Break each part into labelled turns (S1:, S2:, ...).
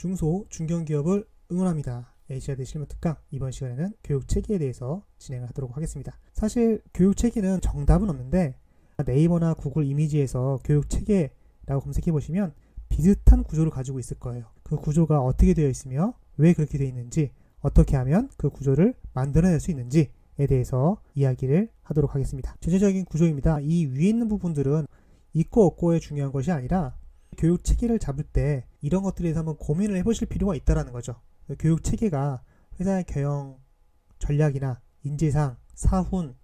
S1: 중소, 중견기업을 응원합니다. ACID 실무 특강 이번 시간에는 교육체계에 대해서 진행을 하도록 하겠습니다. 사실 교육체계는 정답은 없는데 네이버나 구글 이미지에서 교육체계라고 검색해 보시면 비슷한 구조를 가지고 있을 거예요. 그 구조가 어떻게 되어 있으며 왜 그렇게 되어 있는지, 어떻게 하면 그 구조를 만들어낼 수 있는지에 대해서 이야기를 하도록 하겠습니다. 전체적인 구조입니다. 이 위에 있는 부분들은 있고 없고의 중요한 것이 아니라 교육 체계를 잡을 때 이런 것들에 대해서 한번 고민을 해보실 필요가 있다는 거죠. 교육 체계가 회사의 경영 전략이나 인재상, 사훈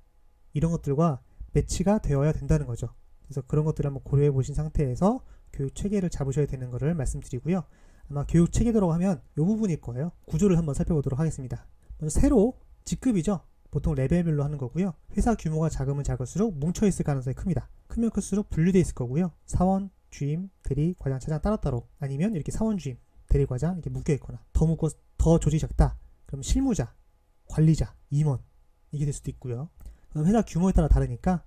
S1: 이런 것들과 매치가 되어야 된다는 거죠. 그래서 그런 것들을 한번 고려해 보신 상태에서 교육 체계를 잡으셔야 되는 것을 말씀드리고요. 아마 교육 체계도라고 하면 이 부분일 거예요. 구조를 한번 살펴보도록 하겠습니다. 먼저 세로 직급이죠. 보통 레벨별로 하는 거고요. 회사 규모가 작으면 작을수록 뭉쳐있을 가능성이 큽니다. 크면 클수록 분류되어 있을 거고요. 사원, 주임, 대리, 과장, 차장 따로따로, 아니면 이렇게 사원, 주임, 대리, 과장 이렇게 묶여있거나, 더 조직이 작다 그럼 실무자, 관리자, 임원 이게 될 수도 있고요. 그럼 회사 규모에 따라 다르니까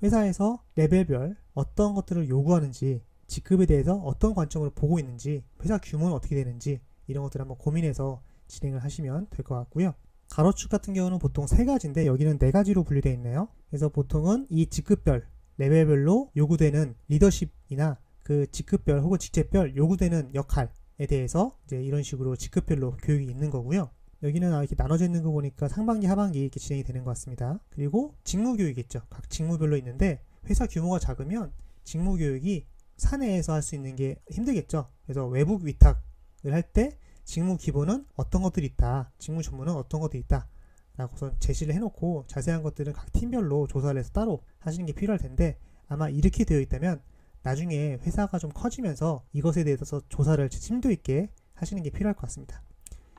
S1: 회사에서 레벨별 어떤 것들을 요구하는지, 직급에 대해서 어떤 관점으로 보고 있는지, 회사 규모는 어떻게 되는지 이런 것들을 한번 고민해서 진행을 하시면 될 것 같고요. 가로축 같은 경우는 보통 3가지인데 여기는 4가지로 분류되어 있네요. 그래서 보통은 이 직급별, 레벨별로 요구되는 리더십이나 그 직급별 혹은 직책별 요구되는 역할에 대해서 이제 이런 식으로 직급별로 교육이 있는 거고요. 여기는 이렇게 나눠져 있는 거 보니까 상반기, 하반기 이렇게 진행이 되는 것 같습니다. 그리고 직무교육이겠죠. 각 직무별로 있는데 회사 규모가 작으면 직무교육이 사내에서 할 수 있는 게 힘들겠죠. 그래서 외부 위탁을 할 때 직무 기본은 어떤 것들이 있다, 직무 전문은 어떤 것들이 있다 라고서 제시를 해놓고 자세한 것들은 각 팀별로 조사를 해서 따로 하시는 게 필요할 텐데, 아마 이렇게 되어 있다면 나중에 회사가 좀 커지면서 이것에 대해서 조사를 심도 있게 하시는 게 필요할 것 같습니다.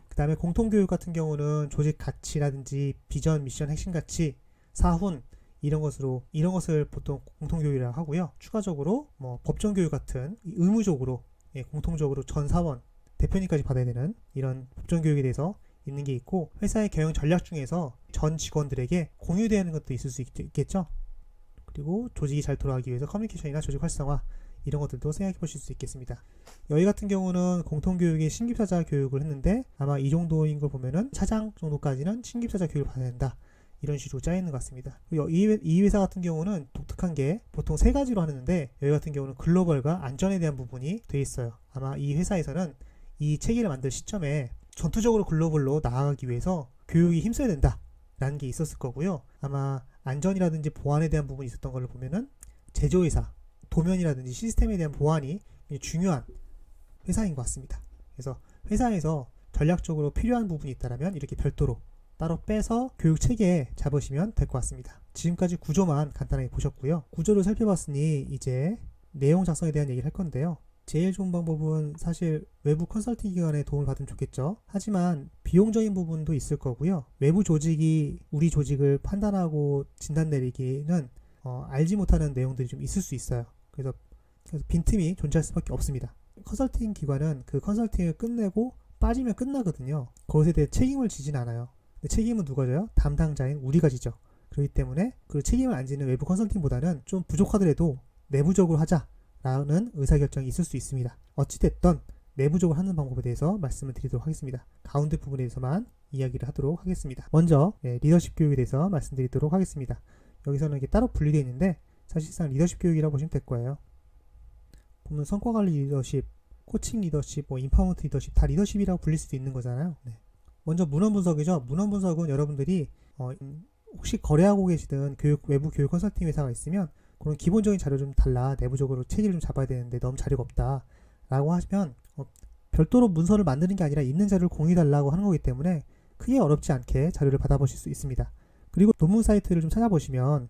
S1: 그 다음에 공통교육 같은 경우는 조직 가치라든지 비전, 미션, 핵심 가치, 사훈 이런 것을 보통 공통교육이라고 하고요. 추가적으로 법정교육 같은 의무적으로 공통적으로 전 사원, 대표님까지 받아야 되는 이런 법정교육에 대해서 있는 게 있고, 회사의 경영 전략 중에서 전 직원들에게 공유되는 것도 있을 수 있겠죠. 그리고 조직이 잘 돌아가기 위해서 커뮤니케이션이나 조직 활성화 이런 것들도 생각해 보실 수 있겠습니다. 여기 같은 경우는 공통교육의 신입사자 교육을 했는데 아마 이 정도인 걸 보면은 차장 정도까지는 신입사자 교육을 받아야 된다 이런 식으로 짜여 있는 것 같습니다. 그리고 이 회사 같은 경우는 독특한 게 보통 3가지로 하는데 여기 같은 경우는 글로벌과 안전에 대한 부분이 돼 있어요. 아마 이 회사에서는 이 체계를 만들 시점에 전투적으로 글로벌로 나아가기 위해서 교육이 힘써야 된다 라는 게 있었을 거고요. 아마 안전이라든지 보안에 대한 부분이 있었던 걸로 보면은 제조회사, 도면이라든지 시스템에 대한 보안이 중요한 회사인 것 같습니다. 그래서 회사에서 전략적으로 필요한 부분이 있다면 이렇게 별도로 따로 빼서 교육 체계에 잡으시면 될 것 같습니다. 지금까지 구조만 간단하게 보셨고요. 구조를 살펴봤으니 이제 내용 작성에 대한 얘기를 할 건데요. 제일 좋은 방법은 사실 외부 컨설팅 기관의 도움을 받으면 좋겠죠. 하지만 비용적인 부분도 있을 거고요. 외부 조직이 우리 조직을 판단하고 진단 내리기는 알지 못하는 내용들이 좀 있을 수 있어요. 그래서 빈틈이 존재할 수밖에 없습니다. 컨설팅 기관은 그 컨설팅을 끝내고 빠지면 끝나거든요. 그것에 대해 책임을 지진 않아요. 근데 책임은 누가 져요? 담당자인 우리가 지죠. 그렇기 때문에 그 책임을 안 지는 외부 컨설팅보다는 좀 부족하더라도 내부적으로 하자 라는 의사결정이 있을 수 있습니다. 어찌됐든 내부적으로 하는 방법에 대해서 말씀을 드리도록 하겠습니다. 가운데 부분에 대해서만 이야기를 하도록 하겠습니다. 먼저 리더십 교육에 대해서 말씀드리도록 하겠습니다. 여기서는 이게 따로 분리되어 있는데 사실상 리더십 교육이라고 보시면 될 거예요. 보면 성과관리 리더십, 코칭 리더십, 인파워먼트 리더십 다 리더십이라고 불릴 수도 있는 거잖아요. 먼저 문헌 분석이죠. 문헌 분석은 여러분들이 혹시 거래하고 계시던 외부 교육 컨설팅 회사가 있으면 그런 기본적인 자료 좀 달라, 내부적으로 체계를 좀 잡아야 되는데 너무 자료가 없다 라고 하시면 별도로 문서를 만드는 게 아니라 있는 자료를 공유해 달라고 하는 거기 때문에 크게 어렵지 않게 자료를 받아보실 수 있습니다. 그리고 논문 사이트를 좀 찾아보시면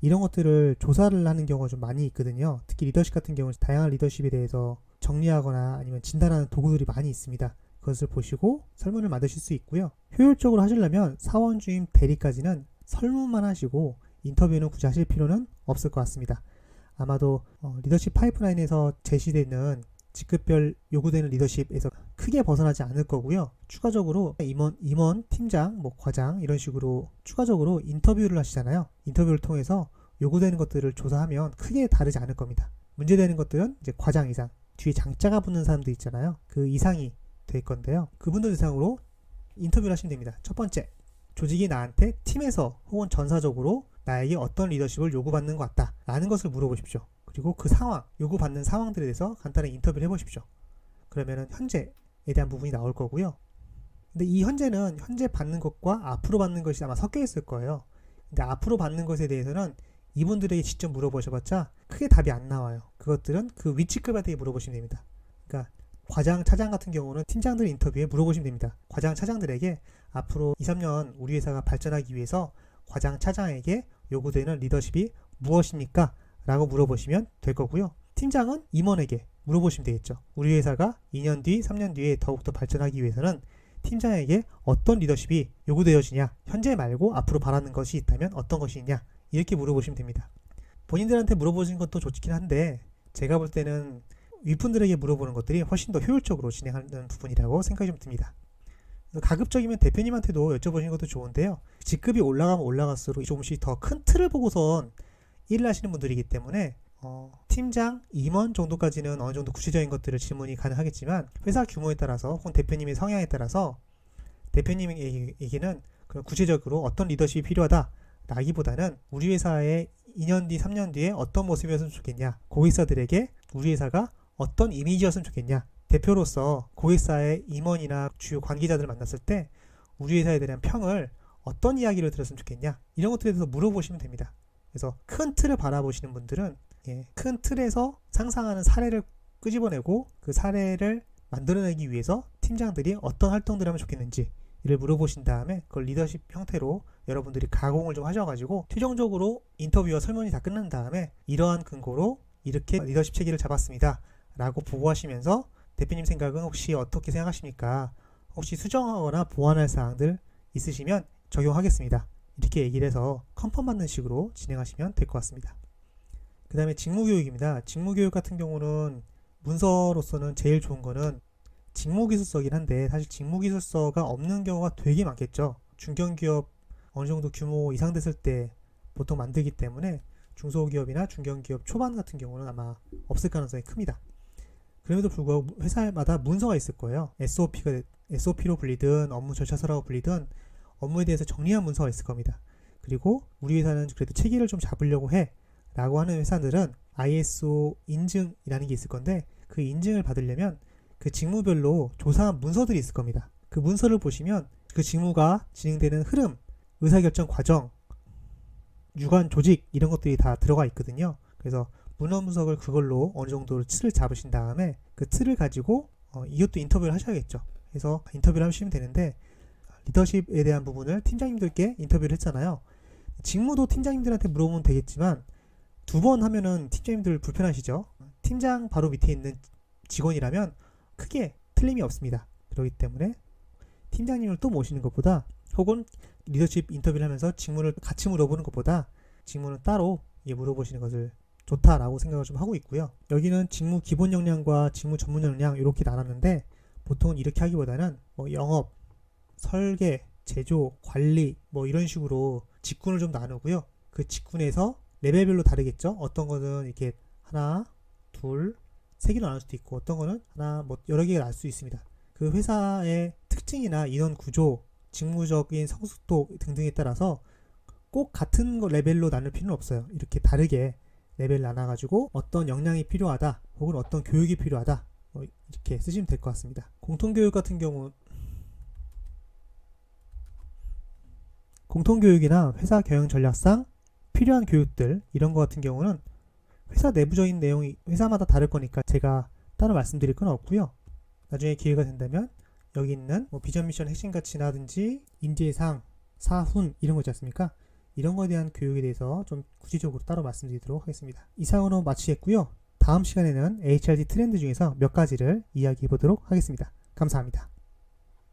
S1: 이런 것들을 조사를 하는 경우가 좀 많이 있거든요. 특히 리더십 같은 경우는 다양한 리더십에 대해서 정리하거나 아니면 진단하는 도구들이 많이 있습니다. 그것을 보시고 설문을 만드실 수 있고요. 효율적으로 하시려면 사원, 주임, 대리까지는 설문만 하시고 인터뷰는 굳이 하실 필요는 없을 것 같습니다. 아마도 리더십 파이프라인에서 제시되는 직급별 요구되는 리더십에서 크게 벗어나지 않을 거고요. 추가적으로 임원, 팀장, 과장 이런 식으로 추가적으로 인터뷰를 하시잖아요. 인터뷰를 통해서 요구되는 것들을 조사하면 크게 다르지 않을 겁니다. 문제되는 것들은 이제 과장 이상, 뒤에 장자가 붙는 사람들 있잖아요. 그 이상이 될 건데요. 그분들 대상으로 인터뷰를 하시면 됩니다. 첫 번째, 조직이 나한테 팀에서 혹은 전사적으로 나에게 어떤 리더십을 요구받는 것 같다 라는 것을 물어보십시오. 그리고 그 상황, 요구받는 상황들에 대해서 간단하게 인터뷰를 해보십시오. 그러면은 현재에 대한 부분이 나올 거고요. 근데 이 현재는 현재 받는 것과 앞으로 받는 것이 아마 섞여 있을 거예요. 근데 앞으로 받는 것에 대해서는 이분들에게 직접 물어보셔봤자 크게 답이 안 나와요. 그것들은 그 위치급한테 물어보시면 됩니다. 그러니까 과장, 차장 같은 경우는 팀장들 인터뷰에 물어보시면 됩니다. 과장, 차장들에게 앞으로 2, 3년 우리 회사가 발전하기 위해서 과장, 차장에게 요구되는 리더십이 무엇입니까? 라고 물어보시면 될 거고요. 팀장은 임원에게 물어보시면 되겠죠. 우리 회사가 2년 뒤, 3년 뒤에 더욱더 발전하기 위해서는 팀장에게 어떤 리더십이 요구되어지냐, 현재 말고 앞으로 바라는 것이 있다면 어떤 것이 있냐, 이렇게 물어보시면 됩니다. 본인들한테 물어보신 것도 좋긴 한데 제가 볼 때는 윗분들에게 물어보는 것들이 훨씬 더 효율적으로 진행하는 부분이라고 생각이 좀 듭니다. 가급적이면 대표님한테도 여쭤보시는 것도 좋은데요. 직급이 올라가면 올라갈수록 조금씩 더 큰 틀을 보고선 일을 하시는 분들이기 때문에 팀장, 임원 정도까지는 어느 정도 구체적인 것들을 질문이 가능하겠지만 회사 규모에 따라서 혹은 대표님의 성향에 따라서 대표님에게는 구체적으로 어떤 리더십이 필요하다 라기보다는 우리 회사의 2년 뒤, 3년 뒤에 어떤 모습이었으면 좋겠냐, 고객사들에게 우리 회사가 어떤 이미지였으면 좋겠냐, 대표로서 고객사의 임원이나 주요 관계자들을 만났을 때 우리 회사에 대한 평을 어떤 이야기를 들었으면 좋겠냐, 이런 것들에 대해서 물어보시면 됩니다. 그래서 큰 틀을 바라보시는 분들은 큰 틀에서 상상하는 사례를 끄집어내고 그 사례를 만들어내기 위해서 팀장들이 어떤 활동들을 하면 좋겠는지 이를 물어보신 다음에 그걸 리더십 형태로 여러분들이 가공을 좀 하셔가지고 최종적으로 인터뷰와 설문이 다 끝난 다음에 이러한 근거로 이렇게 리더십 체계를 잡았습니다 라고 보고하시면서 대표님 생각은 혹시 어떻게 생각하십니까? 혹시 수정하거나 보완할 사항들 있으시면 적용하겠습니다. 이렇게 얘기를 해서 컨펌 받는 식으로 진행하시면 될 것 같습니다. 그 다음에 직무교육입니다. 직무교육 같은 경우는 문서로서는 제일 좋은 거는 직무기술서긴 한데 사실 직무기술서가 없는 경우가 되게 많겠죠. 중견기업 어느 정도 규모 이상 됐을 때 보통 만들기 때문에 중소기업이나 중견기업 초반 같은 경우는 아마 없을 가능성이 큽니다. 그럼에도 불구하고 회사마다 문서가 있을 거예요. SOP로 불리든 업무 절차서라고 불리든 업무에 대해서 정리한 문서가 있을 겁니다. 그리고 우리 회사는 그래도 체계를 좀 잡으려고 해 라고 하는 회사들은 ISO 인증이라는 게 있을 건데 그 인증을 받으려면 그 직무별로 조사한 문서들이 있을 겁니다. 그 문서를 보시면 그 직무가 진행되는 흐름, 의사결정 과정, 유관 조직 이런 것들이 다 들어가 있거든요. 그래서 문헌 분석을 그걸로 어느 정도 틀을 잡으신 다음에 그 틀을 가지고 이것도 인터뷰를 하셔야겠죠. 그래서 인터뷰를 하시면 되는데 리더십에 대한 부분을 팀장님들께 인터뷰를 했잖아요. 직무도 팀장님들한테 물어보면 되겠지만 2번 하면은 팀장님들 불편하시죠. 팀장 바로 밑에 있는 직원이라면 크게 틀림이 없습니다. 그렇기 때문에 팀장님을 또 모시는 것보다 혹은 리더십 인터뷰를 하면서 직무를 같이 물어보는 것보다 직무는 따로 물어보시는 것을 좋다라고 생각을 좀 하고 있고요. 여기는 직무 기본 역량과 직무 전문 역량 이렇게 나눴는데 보통 이렇게 하기보다는 영업, 설계, 제조, 관리 이런 식으로 직군을 좀 나누고요. 그 직군에서 레벨별로 다르겠죠. 어떤 거는 이렇게 하나, 둘, 세 개로 나눌 수도 있고 어떤 거는 하나, 여러 개가 나눌 수 있습니다. 그 회사의 특징이나 인원 구조, 직무적인 성숙도 등등에 따라서 꼭 같은 레벨로 나눌 필요는 없어요. 이렇게 다르게 레벨 나눠가지고 어떤 역량이 필요하다 혹은 어떤 교육이 필요하다 이렇게 쓰시면 될 것 같습니다. 공통교육 같은 경우 공통교육이나 회사 경영 전략상 필요한 교육들 이런 거 같은 경우는 회사 내부적인 내용이 회사마다 다를 거니까 제가 따로 말씀드릴 건 없고요. 나중에 기회가 된다면 여기 있는 비전 미션 핵심 가치라든지 인재상, 사훈 이런 거 있지 않습니까? 이런 거에 대한 교육에 대해서 좀 구체적으로 따로 말씀드리도록 하겠습니다. 이상으로 마치겠고요. 다음 시간에는 HRD 트렌드 중에서 몇 가지를 이야기해 보도록 하겠습니다. 감사합니다.